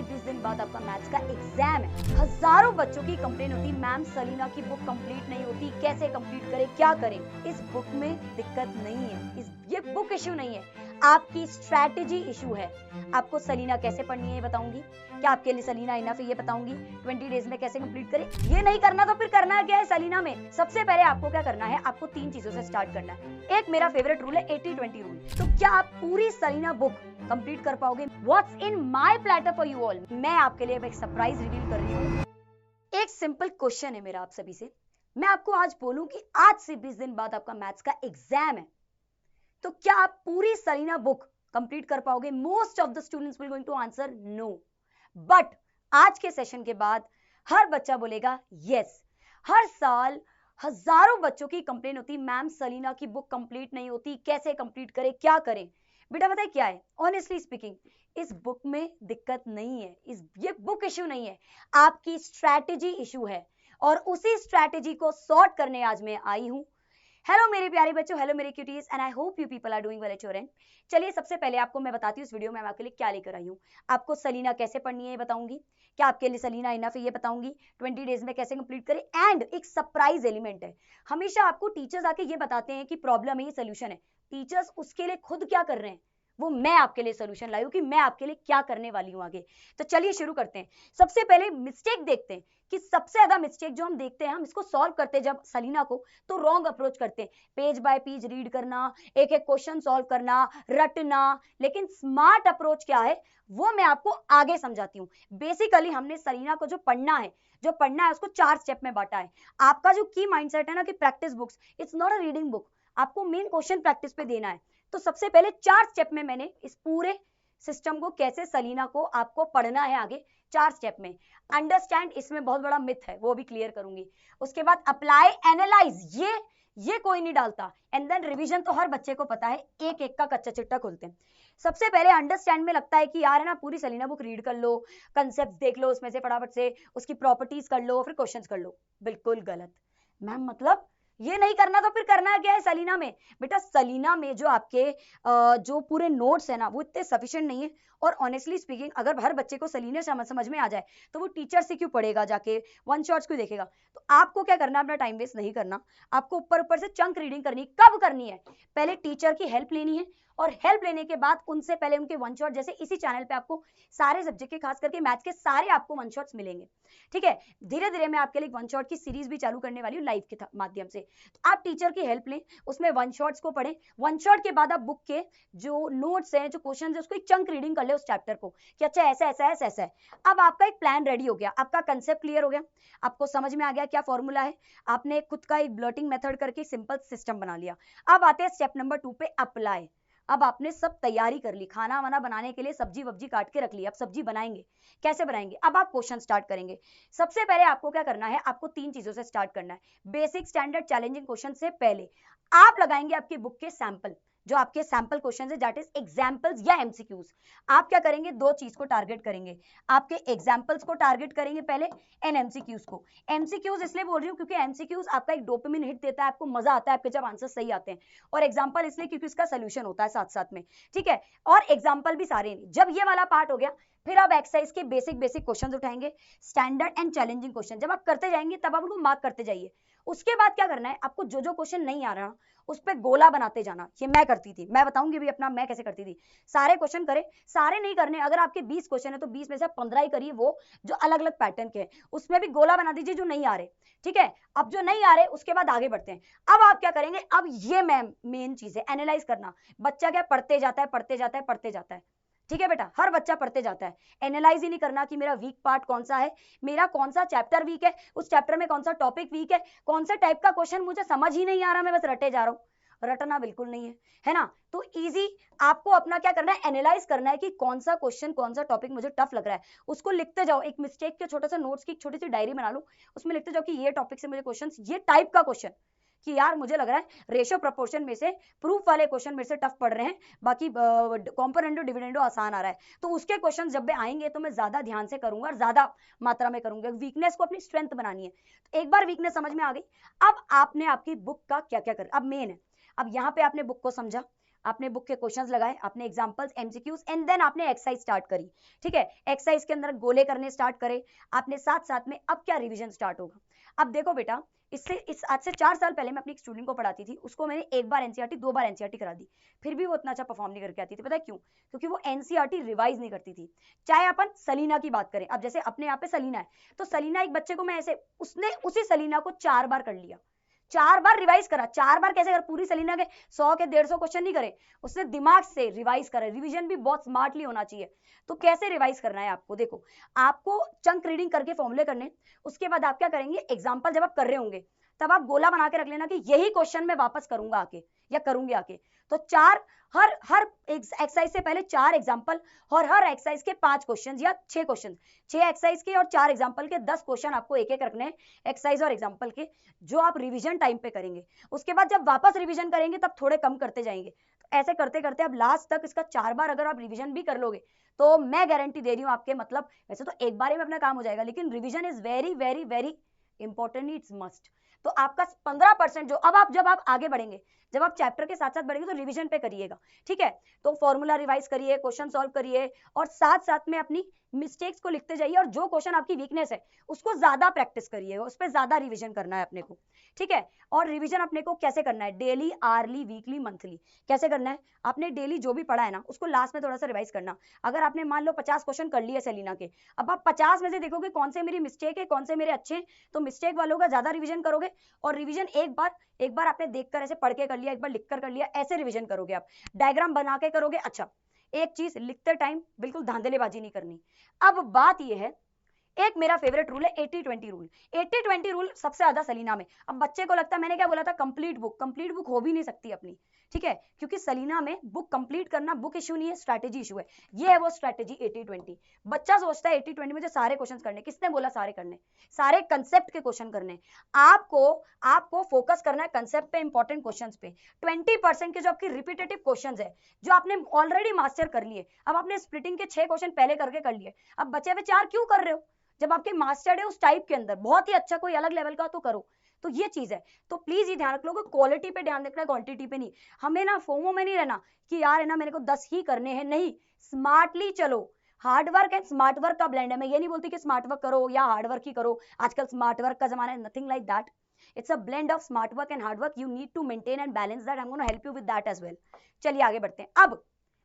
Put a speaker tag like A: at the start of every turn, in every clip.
A: 20 दिन बाद आपका मैथ्स का एग्जाम है। हजारों बच्चों की कंप्लेन होती, मैम सलीना की बुक कंप्लीट नहीं होती, कैसे कंप्लीट करें, क्या करें। इस बुक में दिक्कत नहीं है, ये बुक इशू नहीं है, आपकी स्ट्रैटेजी इशू है। आपको सलीना कैसे पढ़नी है ये बताऊंगी, क्या आपके लिए सलीना इनफ है ये बताऊंगी, 20 डेज में कैसे कंप्लीट करें। ये नहीं करना तो फिर करना क्या है सलीना में। सबसे पहले आपको क्या करना है, आपको 3 चीजों से स्टार्ट करना है। एक मेरा फेवरेट रूल है 80-20 रूल। तो क्या आप पूरी सलीना बुक कंप्लीट कर पाओगे? What's in my platter for you all, मैं आपके लिए एक सरप्राइज रिवील कर रही हूँ। एक सिंपल क्वेश्चन है मेरा आप सभी से, मैं आपको आज बोलूं कि आज से 20 दिन बाद आपका मैथ्स का एग्जाम है, तो क्या आप पूरी सलीना बुक कंप्लीट कर पाओगे? Most of the students will going to answer no, but आज के सेशन के बाद हर बच्चा बोलेगा यस। हर साल हजारों बच्चों की कंप्लेन होती, मैम सलीना की बुक कंप्लीट नहीं होती, कैसे कंप्लीट करें, क्या करें। बेटा बताए क्या है, ऑनेस्टली स्पीकिंग इस बुक में दिक्कत नहीं है, ये बुक इशू नहीं है, आपकी स्ट्रैटेजी इशू है। और उसी स्ट्रैटेजी को सॉर्ट करने आज मैं आई हूं। हेलो मेरे प्यारे बच्चों, हेलो मेरे cuties, and I hope you people are doing well at your end. चलिए सबसे पहले आपको मैं बताती हूँ इस वीडियो में मैं आपके लिए क्या लेकर आई हूँ। आपको सलीना कैसे पढ़नी है ये बताऊंगी, क्या आपके लिए सलीना इनफ है ये बताऊंगी, 20 डेज में कैसे कंप्लीट करें, एंड एक सरप्राइज एलिमेंट है। हमेशा आपको टीचर्स आके ये बताते हैं कि प्रॉब्लम है, ये सोल्यूशन है, टीचर्स उसके लिए खुद क्या कर रहे हैं वो मैं आपके लिए सोल्यूशन लाई हूं कि मैं आपके लिए क्या करने वाली हूं आगे। तो चलिए शुरू करते हैं। सबसे पहले मिस्टेक देखते हैं कि सबसे ज्यादा मिस्टेक जो हम देखते हैं, हम इसको सॉल्व करते हैं जब सलीना को, तो रॉन्ग अप्रोच करते हैं। पेज बाय पेज रीड करना, एक एक क्वेश्चन सॉल्व करना, रटना। लेकिन स्मार्ट अप्रोच क्या है वो मैं आपको आगे समझाती हूँ। बेसिकली हमने सलीना को जो पढ़ना है उसको 4 स्टेप में बांटा है। आपका जो की माइंडसेट है ना कि practice books, it's not a reading book, आपको मेन क्वेश्चन प्रैक्टिस पे देना है। तो सबसे पहले 4 स्टेप में मैंने इस पूरे सिस्टम को, कैसे सलीना को आपको पढ़ना है आगे, 4 स्टेप में। अंडरस्टैंड, इसमें बहुत बड़ा मिथ है वो भी क्लियर करूंगी। उसके बाद अप्लाई, एनालाइज, ये कोई नहीं डालता, एंड देन रिवीजन तो हर बच्चे को पता है, एक एक का कच्चा चिट्टा खोलते हैं। सबसे पहले अंडरस्टैंड में लगता है कि यार है ना पूरी सलीना बुक रीड कर लो, कंसेप्ट देख लो उसमें से फटाफट से, उसकी प्रॉपर्टीज कर लो, फिर क्वेश्चंस कर लो। बिल्कुल गलत मैम, मतलब ये नहीं करना तो फिर करना क्या है सलीना में? बेटा सलीना में जो आपके जो पूरे नोट्स है ना वो इतने सफिशिएंट नहीं है। और ऑनेस्टली स्पीकिंग अगर हर बच्चे को सलीना समझ में आ जाए तो वो टीचर से क्यों पढ़ेगा, जाके वन शॉट्स क्यों देखेगा। तो आपको क्या करना है, अपना टाइम वेस्ट नहीं करना, आपको ऊपर ऊपर से चंक रीडिंग करनी। कब करनी है? पहले टीचर की हेल्प लेनी है, और हेल्प लेने के बाद उनसे पहले उनके वन शॉट, जैसे इसी चैनल पे आपको सारे सब्जेक्ट के, खास करके मैथ्स के सारे आपको वन शॉट्स मिलेंगे। ठीक है, धीरे धीरे मैं आपके लिए वन शॉट की सीरीज भी चालू करने वाली हूँ लाइव के माध्यम से। तो आप टीचर की हेल्प लें, उसमें वन शॉट्स को पढ़ें। वन शॉट के बाद आप बुक के जो नोट्स हैं, जो क्वेश्चन है, उसको एक चंक रीडिंग कर ले उस चैप्टर को कि अच्छा ऐसा ऐसा ऐसा ऐसा है। अब आपका एक प्लान रेडी हो गया, आपका कंसेप्ट क्लियर हो गया, आपको समझ में आ गया क्या फॉर्मूला है, आपने खुद का एक ब्लर्टिंग मेथड करके सिंपल सिस्टम बना लिया। अब आते हैं स्टेप नंबर 2 पे, अप्लाई। अब आपने सब तैयारी कर ली, खाना वाना बनाने के लिए सब्जी वब्जी काट के रख ली, अब सब्जी बनाएंगे, कैसे बनाएंगे, अब आप क्वेश्चन स्टार्ट करेंगे। सबसे पहले आपको क्या करना है, आपको 3 चीजों से स्टार्ट करना है। बेसिक, स्टैंडर्ड, चैलेंजिंग क्वेश्चन से पहले आप लगाएंगे आपकी बुक के सैंपल, जो आपके सैंपल क्वेश्चन है, दैट इज एग्जाम्पल्स या एमसीक्यूज। आप क्या करेंगे, 2 चीज को टारगेट करेंगे, आपके एग्जाम्पल्स को टारगेट करेंगे पहले, एंड एमसीक्यूज को। एमसीक्यूज इसलिए बोल रही हूँ क्योंकि एमसीक्यूज आपका एक डोपामिन हिट देता है, आपको मजा आता है आपके जब आंसर सही आते हैं। और एग्जाम्पल इसलिए क्योंकि इसका सोल्यूशन होता है साथ साथ में। ठीक है, और एग्जाम्पल भी सारे नहीं। जब ये वाला पार्ट हो गया, फिर आप एक्सरसाइज के बेसिक बेसिक क्वेश्चन उठाएंगे, स्टैंडर्ड एंड चैलेंजिंग क्वेश्चन। जब आप करते जाएंगे तब आप उनको मार्क करते जाइए। उसके बाद क्या करना है, आपको जो जो क्वेश्चन नहीं आ रहा उस पर गोला बनाते जाना। ये मैं करती थी, मैं बताऊंगी भी अपना मैं कैसे करती थी। सारे क्वेश्चन करे, सारे नहीं करने, अगर आपके 20 क्वेश्चन है तो 20 में से 15 ही करिए वो जो अलग अलग पैटर्न के हैं, उसमें भी गोला बना दीजिए जो नहीं आ रहे। ठीक है, अब जो नहीं आ रहे उसके बाद आगे बढ़ते हैं। अब आप क्या करेंगे, अब ये मेन चीज है, एनालाइज करना। बच्चा क्या पढ़ते जाता है, पढ़ते जाता है, पढ़ते जाता है। ठीक है बेटा, हर बच्चा पढ़ते जाता है, एनालाइज ही नहीं करना कि मेरा वीक पार्ट कौन सा है, मेरा कौन सा चैप्टर वीक है, उस चैप्टर में कौन सा टॉपिक वीक है, कौन सा टाइप का क्वेश्चन मुझे समझ ही नहीं आ रहा, मैं बस रटे जा रहा हूं। रटना बिल्कुल नहीं है ना। तो इजी, आपको अपना क्या करना है, एनालाइज करना है कि कौन सा क्वेश्चन, कौन सा टॉपिक मुझे टफ लग रहा है, उसको लिखते जाओ। एक मिस्टेक के छोटे से नोट्स की एक छोटी सी डायरी बना लो, उसमें लिखते जाओ कि ये टॉपिक से मुझे क्वेश्चन, ये टाइप का क्वेश्चन, कि यार मुझे लग रहा है रेशियो प्रोपोर्शन में से प्रूफ वाले क्वेश्चन मेरे से टफ पड़ रहे हैं, बाकी कॉम्पोनेंटो डिविडेंडो आसान आ रहा है। तो उसके क्वेश्चन जब भी आएंगे तो मैं ज्यादा ध्यान से करूंगा और ज्यादा मात्रा में करूंगा। वीकनेस को अपनी स्ट्रेंथ बनानी है। तो एक बार वीकनेस समझ में आ गई, अब आपने आपकी बुक का क्या क्या कर, अब मेन है, अब यहाँ पे आपने बुक को समझा, आपने बुक के क्वेश्चंस लगाए, आपने एग्जांपल्स, एमसीक्यूज एंड देन आपने एक्सरसाइज स्टार्ट करी, ठीक है। एक्सरसाइज के अंदर गोले करने स्टार्ट करे आपने, साथ साथ में अब क्या रिवीजन स्टार्ट होगा। अब देखो बेटा, आज से 4 साल पहले मैं अपनी एक स्टूडेंट को पढ़ाती थी, उसको मैंने एक बार एनसीईआरटी 2 बार एनसीईआरटी करा दी, फिर भी वो इतना अच्छा परफॉर्म नहीं करके आती थी। पता है क्यों? क्योंकि वो एनसीईआरटी रिवाइज नहीं करती थी। चाहे अपन सलीना की बात करें, अब जैसे अपने यहाँ पे सलीना है, तो सलीना एक बच्चे को मैं ऐसे, उसने उसी सलीना को 4 बार कर लिया, 4 बार रिवाइज करा। 4 बार कैसे कर? पूरी सलीना के 100 के 150 क्वेश्चन नहीं करे, उसने दिमाग से रिवाइज करा। रिवीजन भी बहुत स्मार्टली होना चाहिए। तो कैसे रिवाइज करना है आपको? देखो, आपको चंक रीडिंग करके फॉर्मूले करने, उसके बाद आप क्या करेंगे, एग्जाम्पल जब आप कर रहे होंगे तब आप गोला बना के रख लेना कि यही क्वेश्चन मैं वापस करूंगा आके या करूंगी आके। तो 4 हर एक्सरसाइज से पहले 4 एग्जाम्पल और हर एक्सरसाइज के 5 क्वेश्चन या 6 क्वेश्चन, 6 एक्सरसाइज के और 4 एग्जाम्पल के 10 क्वेश्चन आपको एक एक रखने हैं एक्सरसाइज और एग्जाम्पल के, जो आप रिवीजन टाइम पे करेंगे। उसके बाद जब वापस रिवीजन करेंगे तब थोड़े कम करते जाएंगे। तो ऐसे करते करते अब लास्ट तक इसका 4 बार अगर आप रिवीजन भी कर लोगे तो मैं गारंटी दे रही हूँ आपके, मतलब वैसे तो एक बार ही में अपना काम हो जाएगा, लेकिन revision is very very very important, it's must. तो आपका 15% जो जब आप आगे बढ़ेंगे, जब आप चैप्टर के साथ साथ बढ़ेंगे तो रिवीजन पे करिएगा, ठीक है। तो फॉर्मूला रिवाइज करिए, क्वेश्चन सॉल्व करिए और साथ साथ में अपनी मिस्टेक्स को लिखते जाइए, और जो क्वेश्चन आपकी वीकनेस है उसको ज्यादा प्रैक्टिस करिएगा, उस पर ज्यादा रिवीजन करना है अपने को, ठीक है। और रिवीजन अपने को कैसे करना है? Daily, early, weekly, monthly. कैसे करना है? आपने डेली जो भी पढ़ा है ना उसको लास्ट में थोड़ा सा रिवाइज करना। अगर आपने मान लो 50 क्वेश्चन कर लिए सेलिना के, अब आप 50 में से देखोगे कौन से मेरी मिस्टेक है, कौन से मेरे अच्छे हैं, तो मिस्टेक वालों का ज्यादा रिवीजन करोगे। और रिवीजन एक बार आपने देखकर ऐसे पढ़ के कर लिया, एक बार लिखकर कर लिया, ऐसे रिवीजन करोगे आप, डायग्राम बना के करोगे। अच्छा, एक चीज लिखते टाइम बिल्कुल धांधलेबाजी नहीं करनी। अब बात यह है, एक मेरा फेवरेट रूल है 80-20 रूल। 80-20 रूल सबसे ज्यादा सलीना में। अब बच्चे को लगता है, मैंने क्या बोला था, कंप्लीट बुक हो भी नहीं सकती अपनी, ठीक है, क्योंकि सलीना में बुक कंप्लीट करना बुक इशू नहीं है, स्ट्रैटेजी इशू है। ये है वो स्ट्रैटेजी 80-20। बच्चा सोचता है 80-20 में सारे क्वेश्चन करने, किसने बोला सारे करने? सारे कंसेप्ट के क्वेश्चन करने। आपको फोकस करना है कंसेप्ट पे, इंपॉर्टेंट क्वेश्चन पे। 20% के जो आपकी रिपीटेटिव क्वेश्चन है, जो आपने ऑलरेडी मास्टर कर लिए, अब आपने स्प्लिटिंग के 6 क्वेश्चन पहले करके कर लिए, अब बचे हुए 4 क्यों कर रहे हो? जब आपके मास्टर्ड है उस टाइप के अंदर, बहुत ही अच्छा कोई अलग लेवल का, तो करो। तो ये चीज है। तो प्लीज ये ध्यान रख लो कि क्वालिटी पे ध्यान रखना है, क्वांटिटी पे नहीं। हमें ना फोमो में नहीं रहना कि यार है ना मेरे को 10 ही करने हैं, नहीं, स्मार्टली चलो। Hard work and smart work का ब्लेंड है। मैं ये नहीं बोलती कि स्मार्ट वर्क करो या हार्ड वर्क ही करो, आजकल स्मार्ट वर्क का जमाना है, nothing like that. It's a blend of smart work and hard work. You need to maintain and balance that. I am gonna help you with that as well. चलिए आगे बढ़ते हैं। अब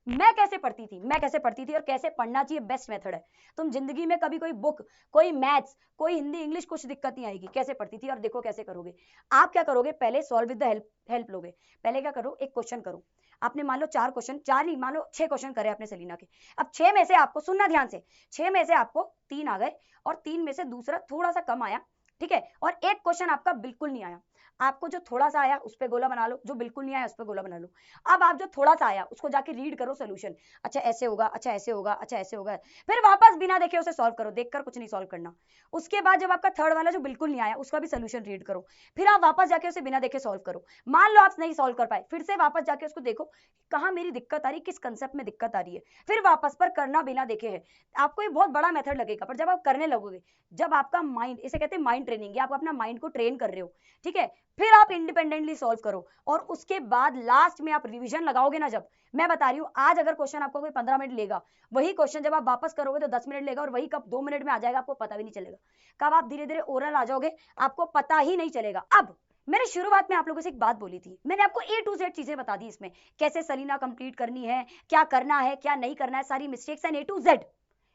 A: मैं कैसे पढ़ती थी और कैसे पढ़ना चाहिए, बेस्ट मेथड है। तुम जिंदगी में कभी कोई बुक, कोई मैथ्स, कोई हिंदी, इंग्लिश, कुछ दिक्कत नहीं आएगी। कैसे पढ़ती थी और देखो कैसे करोगे। आप क्या करोगे, पहले सॉल्व विद द हेल्प लोगे। पहले क्या करो, एक क्वेश्चन करो। आपने मान लो 4 क्वेश्चन, 4 नहीं, मान लो 6 क्वेश्चन करे आपने सलीना के। अब 6 में से आपको, सुनना ध्यान से, 6 में से आपको 3 आ गए और 3 में से दूसरा थोड़ा सा कम आया, ठीक है, और एक क्वेश्चन आपका बिल्कुल नहीं आया। आपको जो थोड़ा सा आया उस पे गोला बना लो, जो बिल्कुल नहीं आया उस पे गोला बना लो। अब आप जो थोड़ा सा आया उसको जाके रीड करो सोल्यूशन। अच्छा ऐसे होगा, अच्छा ऐसे होगा, अच्छा ऐसे होगा, फिर वापस बिना देखे उसे सॉल्व करो, देखकर कुछ नहीं सॉल्व करना। उसके बाद जब आपका थर्ड वाला जो बिल्कुल नहीं आया उसका भी सोल्यूशन रीड करो, फिर आप वापस जाके उसे बिना देखे सॉल्व करो। मान लो आप नहीं सॉल्व कर पाए, फिर से वापस जाके उसको देखो कहाँ मेरी दिक्कत आ रही, किस कंसेप्ट में दिक्कत आ रही है, फिर वापस पर करना बिना देखे है। आपको ये बहुत बड़ा मेथड लगेगा, पर जब आप करने लगोगे, जब आपका माइंड, इसे कहते हैं माइंड ट्रेनिंग, आप अपना माइंड को ट्रेन कर रहे हो, ठीक है, फिर आप इंडिपेंडेंटली सॉल्व करो। और उसके बाद लास्ट में आप रिवीजन लगाओगे ना, जब मैं बता रही हूँ, आज अगर क्वेश्चन आपको कोई 15 मिनट लेगा, वही क्वेश्चन जब आप वापस करोगे तो 10 मिनट लेगा, और वही कब 2 मिनट में आ जाएगा आपको पता भी नहीं चलेगा। कब आप धीरे धीरे ओरल आ जाओगे आपको पता ही नहीं चलेगा। अब मैंने शुरुआत में आप लोगों से एक बात बोली थी, मैंने आपको A to Z चीजें बता दी इसमें, कैसे सलीना कंप्लीट करनी है, क्या करना है क्या नहीं करना है, सारी mistakes and A to Z।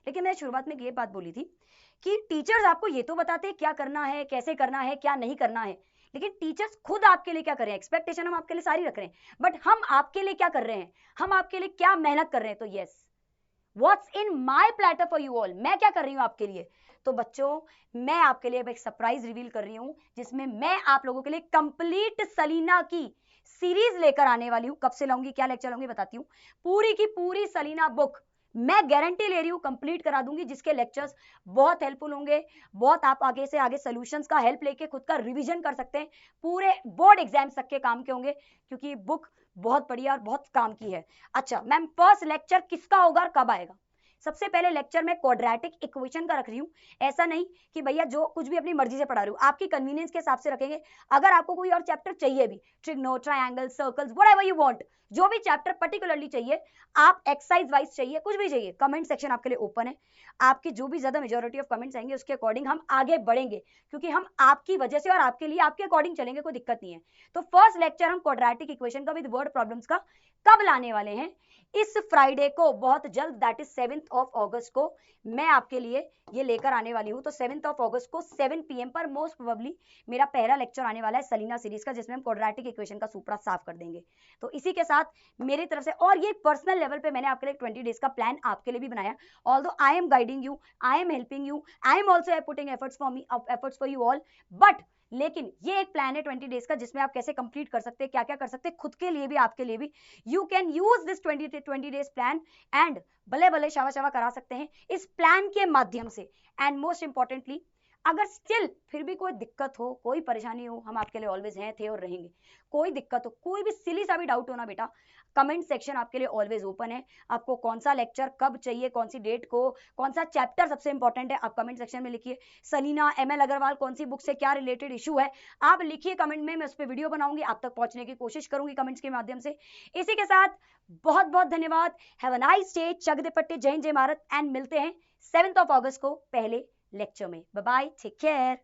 A: लेकिन मैंने शुरुआत में ये बात बोली थी कि टीचर्स आपको ये तो बताते हैं क्या करना है, कैसे करना है, क्या नहीं करना है, लेकिन टीचर्स खुद आपके लिए क्या कर रहे हैं। एक्सपेक्टेशन हम आपके लिए सारी रख रहे हैं, बट हम आपके लिए क्या कर रहे हैं, हम आपके लिए क्या मेहनत कर रहे हैं। तो yes, what's in my platter for you all, मैं क्या कर रही हूँ आपके लिए। तो बच्चों, मैं आपके लिए एक सरप्राइज रिवील कर रही हूँ, जिसमें मैं आप लोगों के लिए कंप्लीट सलीना की सीरीज लेकर आने वाली हूँ। कब से लाऊंगी, क्या लेक्चर लाऊंगी, बताती हूँ। पूरी की पूरी सलीना बुक मैं गारंटी ले रही हूँ कंप्लीट करा दूंगी, जिसके लेक्चर्स बहुत हेल्पफुल होंगे। बहुत आप आगे से आगे सॉल्यूशंस का हेल्प लेके खुद का रिवीजन कर सकते हैं, पूरे बोर्ड एग्जाम्स तक के काम के होंगे, क्योंकि बुक बहुत बढ़िया और बहुत काम की है। अच्छा मैम, फर्स्ट लेक्चर किसका होगा और कब आएगा? सबसे पहले लेक्चर में क्वाड्रेटिक इक्वेशन का रख रही हूँ, ऐसा नहीं कि भैया जो कुछ भी अपनी मर्जी से पढ़ा रही हूँ, आपकी कन्वीनियंस के हिसाब से रखेंगे। अगर आपको कोई और चैप्टर चाहिए भी, trigno, triangle, circles, whatever you want, जो भी चैप्टर पर्टिकुलरली चाहिए, आप एक्सरसाइज वाइज चाहिए, कुछ भी चाहिए, कमेंट सेक्शन आपके लिए ओपन है। आपकी जो भी ज्यादा मेजॉरिटी ऑफ कमेंट्स आएंगे उसके अकॉर्डिंग हम आगे बढ़ेंगे, क्योंकि हम आपकी वजह से और आपके लिए आपके अकॉर्डिंग चलेंगे, कोई दिक्कत नहीं है। तो फर्स्ट लेक्चर हम क्वाड्रेटिक इक्वेशन का विद वर्ड प्रॉब्लम्स का कब लाने वाले हैं? इस फ्राइडे को, बहुत जल्द, that is 7th of August को मैं आपके लिए ये लेकर आने वाली हूं। तो 7th of August को 7 PM पर मोस्ट प्रोबेबली मेरा पहला लेक्चर आने वाला है सलीना सीरीज का, जिसमें हम क्वाड्रेटिक इक्वेशन का सूपड़ा साफ कर देंगे। तो इसी के साथ मेरी तरफ से, और ये पर्सनल लेवल पे मैंने आपके लिए 20 डेज का प्लान आपके लिए भी बनाया। Although I am guiding you, I am helping you, I am also putting efforts for me, efforts for you all, but लेकिन ये एक प्लान है 20 डेज का, जिसमें आप कैसे कंप्लीट कर सकते हैं, क्या क्या कर सकते हैं, खुद के लिए भी आपके लिए भी। You can use this 20 days plan and भले भले शावा शावा करा सकते हैं इस प्लान के माध्यम से। एंड मोस्ट इंपॉर्टेंटली, अगर स्टिल फिर भी कोई दिक्कत हो, कोई परेशानी हो, हम आपके लिए ऑलवेज हैं, थे और रहेंगे। कोई दिक्कत हो, कोई भी सिली सा भी डाउट हो ना बेटा, कमेंट सेक्शन आपके लिए ऑलवेज ओपन है। आपको कौन सा लेक्चर कब चाहिए, कौन सी डेट को, कौन सा चैप्टर सबसे इंपॉर्टेंट है, आप कमेंट सेक्शन में लिखिए। सलीना, ML अग्रवाल कौन सी बुक से क्या रिलेटेड इशू है, आप लिखिए कमेंट में, मैं उस पर वीडियो बनाऊंगी, आप तक पहुंचने की कोशिश करूंगी कमेंट्स के माध्यम से। इसी के साथ बहुत बहुत धन्यवाद। हैव अ नाइस डे, चक दे पट्टे, जय हिंद जय भारत, एंड मिलते हैं 7th of August को पहले लेक्चर में। Bye bye, take care.